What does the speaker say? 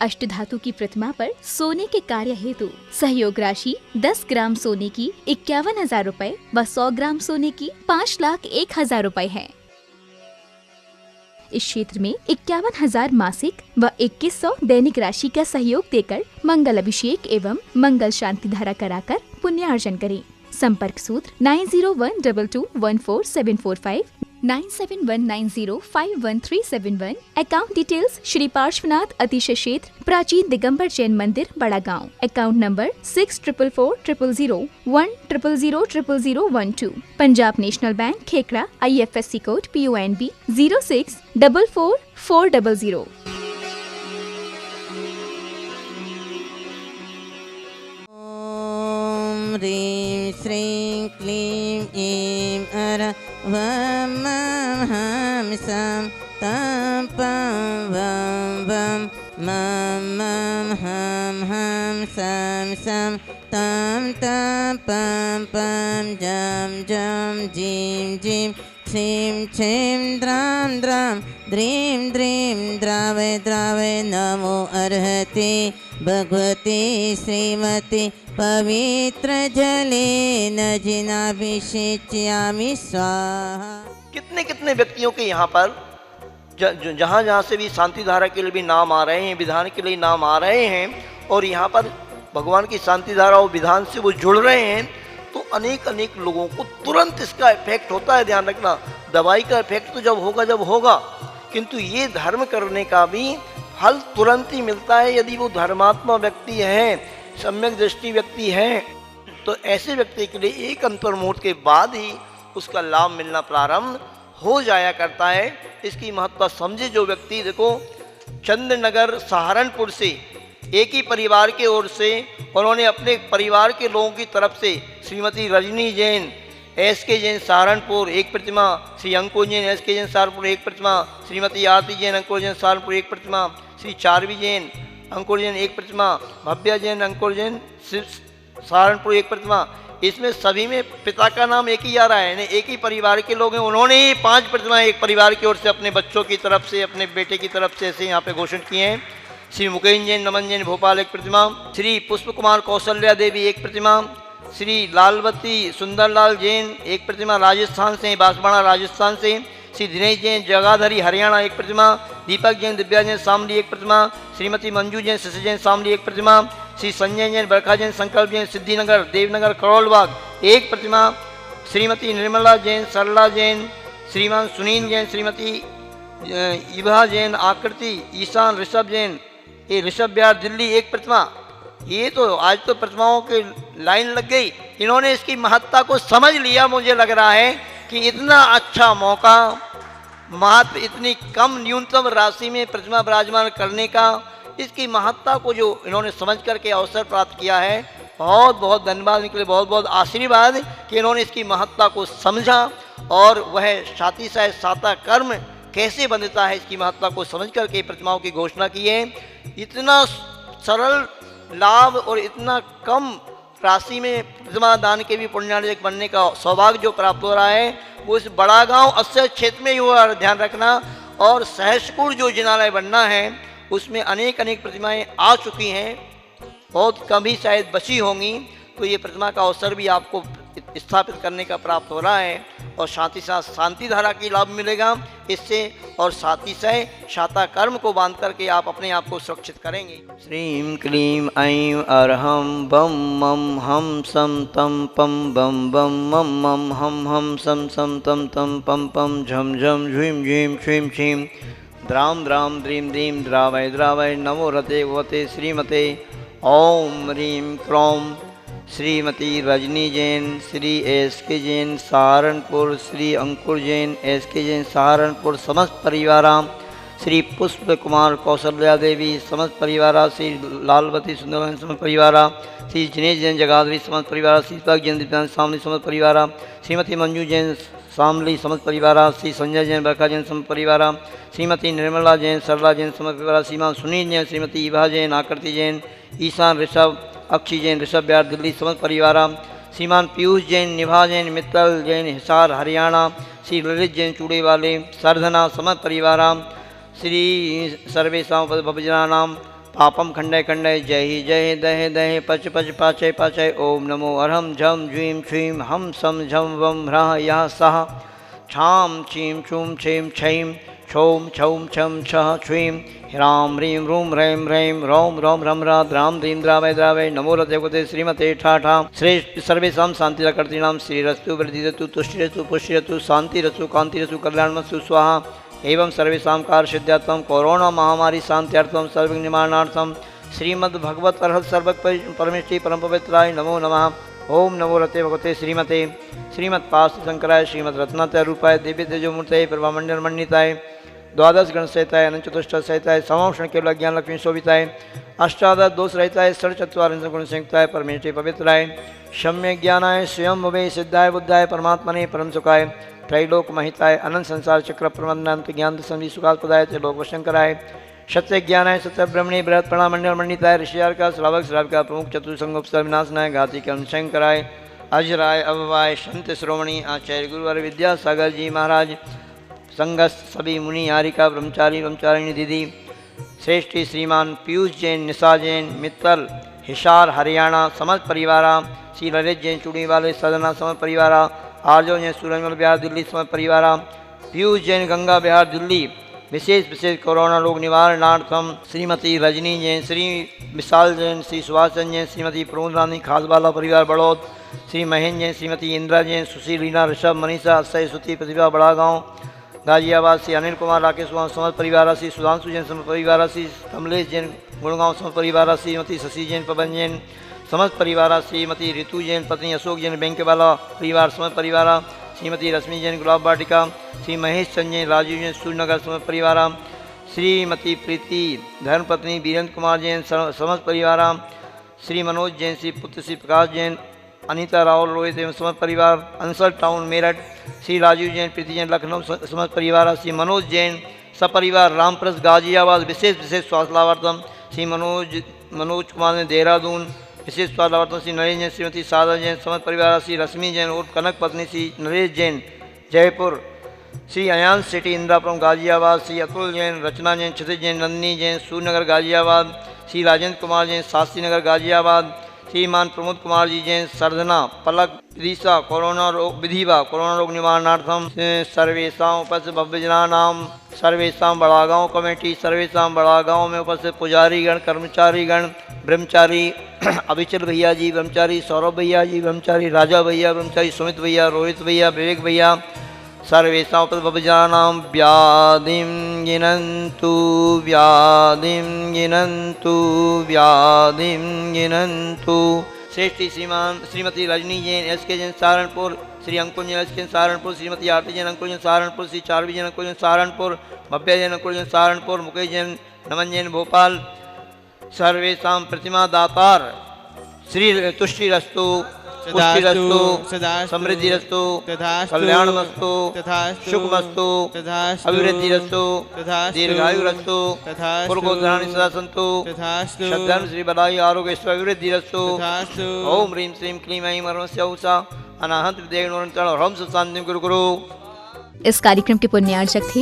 अष्टधातु की प्रतिमा पर सोने के कार्य हेतु सहयोग राशि 10 ग्राम सोने की 51,000 रूपए व 100 ग्राम सोने की 5,01,000 रूपए है। इस क्षेत्र में 51,000 मासिक व 2,100 दैनिक राशि का सहयोग देकर मंगल अभिषेक एवं मंगल शांति धारा कराकर पुण्यार्जन करें। संपर्क सूत्र 9012214745, 9719051371। अकाउंट डिटेल्स श्री पार्श्वनाथ अतिशय क्षेत्र, प्राचीन दिगंबर जैन मंदिर, बड़ा गांव। Account number 64440001000012। Punjab national bank, Khekra. IFSC code PONB 0644400। ह्रीं श्रीं क्लीं ऐं अर वं हं सं तं पं वं वं मं हं सं तं पं पं जं जीं जीं क्षीं क्षीं द्रां द्रीं द्रीं द्रावय नमो अर्हते भगवते श्रीमते पवित्र जलेन जिनाभिषेच्यामि स्वाहा। कितने कितने व्यक्तियों के यहाँ पर जहाँ जहाँ से भी शांति धारा के लिए भी नाम आ रहे हैं, विधान के लिए नाम आ रहे हैं और यहाँ पर भगवान की शांति धारा और विधान से वो जुड़ रहे हैं, तो अनेक अनेक लोगों को तुरंत इसका इफेक्ट होता है। ध्यान रखना, दवाई का इफेक्ट तो जब होगा, किंतु ये धर्म करने का भी फल तुरंत ही मिलता है। यदि वो धर्मात्मा व्यक्ति है, सम्यक दृष्टि व्यक्ति है, तो ऐसे व्यक्ति के लिए एक अंतर्मुहूर्त के बाद ही उसका लाभ मिलना प्रारंभ हो जाया करता है। इसकी महत्ता समझे जो व्यक्ति। देखो, चंद्रनगर सहारनपुर से एक ही परिवार के ओर से उन्होंने अपने परिवार के लोगों की तरफ से श्रीमती रजनी जैन SK जैन सहारनपुर एक प्रतिमा, श्री अंकुर जैन SK जैन सहारनपुर एक प्रतिमा, श्रीमती आरती जैन अंकुर जैन सहारनपुर एक प्रतिमा, श्री चारवी जैन अंकुर जैन एक प्रतिमा, भव्या जैन अंकुर जैन सहारनपुर एक प्रतिमा। इसमें सभी में पिता का नाम एक ही आ रहा है, एक ही परिवार के लोग हैं। उन्होंने ही 5 प्रतिमा एक परिवार की ओर से अपने बच्चों की तरफ से, अपने बेटे की तरफ से ऐसे यहाँ पे घोषित किए हैं। श्री मुकेश जैन नमन जैन भोपाल एक प्रतिमा, श्री पुष्प कुमार कौशल्या देवी एक प्रतिमा, श्री लालवती सुंदरलाल जैन एक प्रतिमा राजस्थान से, बांसवाड़ा राजस्थान से, श्री दिनेश जैन जगाधरी हरियाणा एक प्रतिमा, दीपक जैन दिव्या जैन शामली एक प्रतिमा, श्रीमती मंजू जैन शशि जैन शामली एक प्रतिमा, श्री संजय जैन बरखा जैन संकल्प जैन सिद्धिनगर देवनगर करोलबाग एक प्रतिमा, श्रीमती निर्मला जैन सरला जैन, श्रीमान सुनील जैन, श्रीमती इभा जैन आकृति, ईशान ऋषभ जैन ये ऋषभ बिहार दिल्ली एक प्रतिमा। ये तो आज तो प्रतिमाओं की लाइन लग गई। इन्होंने इसकी महत्ता को समझ लिया। मुझे लग रहा है कि इतना अच्छा मौका, महत्व इतनी कम न्यूनतम राशि में प्रतिमा विराजमान करने का, इसकी महत्ता को जो इन्होंने समझ करके अवसर प्राप्त किया है, बहुत बहुत धन्यवाद इनके लिए, बहुत बहुत आशीर्वाद कि इन्होंने इसकी महत्ता को समझा और वह साथी साथ साता कर्म कैसे बनता है इसकी महत्ता को समझ करके प्रतिमाओं की घोषणा की है। इतना सरल लाभ और इतना कम राशि में प्रतिमा दान के भी पुण्यार्जक बनने का सौभाग्य जो प्राप्त हो रहा है, वो इस बड़ा गांव अस्य क्षेत्र में ही हुआ। ध्यान रखना। और सहसपुर जो जिनालय बनना है उसमें अनेक अनेक प्रतिमाएं आ चुकी हैं, बहुत कम ही शायद बची होंगी। तो ये प्रतिमा का अवसर भी आपको स्थापित करने का प्राप्त हो रहा है और साथ ही साथ शांति धारा की लाभ मिलेगा इससे, और साथ ही साथ शाता कर्म को बांध करके आप अपने आप को सुरक्षित करेंगे। श्रीं क्लीं ऐं अरहं बम मम हम सम तम पम बम बम मम मम हम सम सम तम तम पम पम झम झम झीं झीं क्षीं क्षीं द्राम द्राम द्रीं द्रीं द्रावय द्रावय नमो रते वते श्रीमते ओम ह्रीं क्रोम श्रीमती रजनी जैन, श्री SK जैन सहारनपुर, श्री अंकुर जैन SK जैन सहारनपुर समस्त परिवारा, श्री पुष्प कुमार कौशल्या देवी समस्त परिवारा, श्री लालवती सुंदर समस्त परिवारा, श्री जिनेश जैन जगाधरी समस्त परिवारा, श्री दीपक जैन दिव्यांग शामली समस्त परिवारा, श्रीमती मंजू जैन शामली समस्त परिवारा, श्री संजय जैन बरखा जैन समस्त परिवारा, श्रीमती निर्मला जैन सरला जैन समस्त परिवारा, श्रीमान सुनील जैन, श्रीमती इभा जैन आकृति जैन, ईशान ऋषभ अक्षी जैन ऋषभ बिहार दिल्ली समस्त परिवारा, श्रीमान पीयूष जैन निभा जैन मित्तल जैन हिसार हरियाणा, श्री ललित जैन चूड़े वाले सरधना समस्त परिवारा, श्री सर्वेशा भवजनानाम पापम खंडय खंडय जय दहे दहे पच पच पाचय पाचय। ओम नमो अर्हम झम ज्वीं श्रीं हम सम झम वम ह्रः यः सः छां छीं छूं छीं छीं छौं छौं छं छः छ्वीं ह्रां ह्रीं रूं ह्रैं ह्रैं रौं रौं ह्रं ह्रा द्रां द्रीं द्रावय द्रावय। नमो रते श्रीमते ठाठा। श्रेष्ठ सर्वेषां शान्तिरकर्तॄणां श्रीरस्तु वृद्धिरस्तु तुष्टिरस्तु पुष्टिरस्तु शान्तिरस्तु कान्तिरस्तु कल्याणमस्तु स्वाहा। एवं सर्वेषां कार्यसिद्ध्यर्थं कोरोना महामारी शान्त्यर्थं सर्वनिर्माणार्थं श्रीमद्भगवत अर्हत सर्वक परमेश्वरी परम पवित्राय नमो नमः। ओम नमो रते भगवते श्रीमते श्रीमत्पार्श्व शंकराय श्रीमद रत्नात्रय रूपाय दिव्य तेजोमूर्तये प्रभामंडल मंडिताय द्वादश गण सहिताय अनंत चतुष्ट सहिताय समावषण केवल ज्ञान लक्ष्मी शोभिताय अष्टादश दोष रहिताय षट्चत्वारिंश गुण संयुक्ताय परमेश्वरी पवित्राय शम्य ज्ञानाय स्वयं भवे सिद्धाय बुद्धाय परमात्मने परम सुखाय त्रैलोक महिताय अनंत संसार चक्र प्रबंधनांत ज्ञान संधि सुखास्पदाय लोक शंकराय सत्य ज्ञानाय सत्य ब्रह्मणे बृहत् प्रणामंडल मंडिताय ऋषियार का श्रावक श्राविका प्रमुख चतुर्संगोपस विनाशनाय घाती कर्म शंकराय अजराय अभवाय संत श्रोमणी आचार्य गुरुवर विद्यासागर जी महाराज संघस्थ सभी मुनि हारिका ब्रह्मचारी ब्रह्मचारिणी दीदी श्रेष्ठी श्रीमान पीयूष जैन निशा जैन मित्तल हिसार हरियाणा समस्त परिवारा श्री ललित जैन चूड़ी वाले सदना समस्त परिवारा आर्यो जैन सूरजमल बिहार दिल्ली समस्त परिवारा पीयूष जैन गंगा बिहार दिल्ली विशेष कोरोना रोग निवारणार्थम श्रीमती रजनी जैन श्री विशाल जैन श्री सुभाष चंद्र जैन श्रीमती प्रमोद रानी खासबाला परिवार बड़ौद श्री महेंद्र जैन श्रीमती इंदिरा जैन सुशील रीना ऋषभ मनीषा अक्षय सुती प्रतिभा बड़ा गाँव गाजियाबाद श्री अनिल कुमार राकेश कुमार समस्त परिवार श्री सुधांशु जैन समस्त परिवार श्री कमलेश जैन गुड़गांव समस्त परिवार श्रीमती शशि जैन पवन जैन समस्त परिवार श्रीमती ऋतु जैन पत्नी अशोक जैन बैंक वाला परिवार समस्त परिवार श्रीमती रश्मि जैन गुलाब वाटिका श्री महेश चंद जैन राजीव जैन सूर्यनगर समस्त परिवार श्रीमती प्रीति धर्मपत्नी वीरेंद्र कुमार जैन समस्त परिवार श्री मनोज जैन श्री पुत्र श्री प्रकाश जैन अनीता राहुल रोहित एवं समस्त परिवार अंसर टाउन मेरठ श्री राजीव जैन प्रीति जैन लखनऊ समस्त परिवार श्री मनोज जैन सपरिवार रामप्रस गाजियाबाद विशेष स्वास्थ्य लाभार्थम श्री मनोज कुमार ने देहरादून विशेष स्वास्थ्य लाभार्थम श्री नरेश जैन श्रीमती सादा जैन समस्त परिवार श्री रश्मि जैन और कनक पत्नी श्री नरेश जैन जयपुर श्री अयान सिटी इंदिरापुरम गाजियाबाद श्री अतुल जैन रचना जैन क्षितिज जैन नंदिनी जैन सूर्यनगर गाजियाबाद श्री राजेंद्र कुमार जैन शास्त्री नगर गाजियाबाद श्रीमान प्रमोद कुमार जी जैन सरधना पलक विदिशा कोरोना रोग निवारणार्थम सर्वेशा उपस्थित भव्यजनानां सर्वेशा बड़ागांव कमेटी सर्वेशा बड़ागांव में उपस्थित पुजारीगण कर्मचारीगण ब्रह्मचारी अभिचल भैया जी ब्रह्मचारी सौरभ भैया जी ब्रह्मचारी राजा भैया ब्रह्मचारी सुमित भैया रोहित भैया विवेक भैया सर्वेशा उपस्थित भव्यजनानां व्याधिं गिनन्तु श्रेष्ठी श्रीमती रजनी जैन एस के जैन सहारनपुर श्री अंकुर जैन एस के सहारनपुर श्रीमती आरती जैन अंकुर जैन सहारनपुर श्री चारवी जैन अंकुर जैन सहारनपुर भव्या जैन अंकुर जैन सहारनपुर मुकेश जैन नमन जैन भोपाल सर्वेशा प्रतिमा दातार श्री तुष्टिरस्तु पुष्टिरस्तु समृद्धिरस्तु कल्याणमस्तु सुखमस्तु अभिवृद्धिरस्तु दीर्घायुरस्तु पूर्वोद्धराणि सदा सन्तु श्रद्धर्म श्री बलाई आरोग्य अभिवृद्धिरस्तु ओम ह्रीं श्रीं क्लीं ऐं मर्मस्य उषा अनाहत विदेहनोरंतरण ह्रम शांतिं गुरु गुरु। इस कार्यक्रम के पुण्यार्चक थे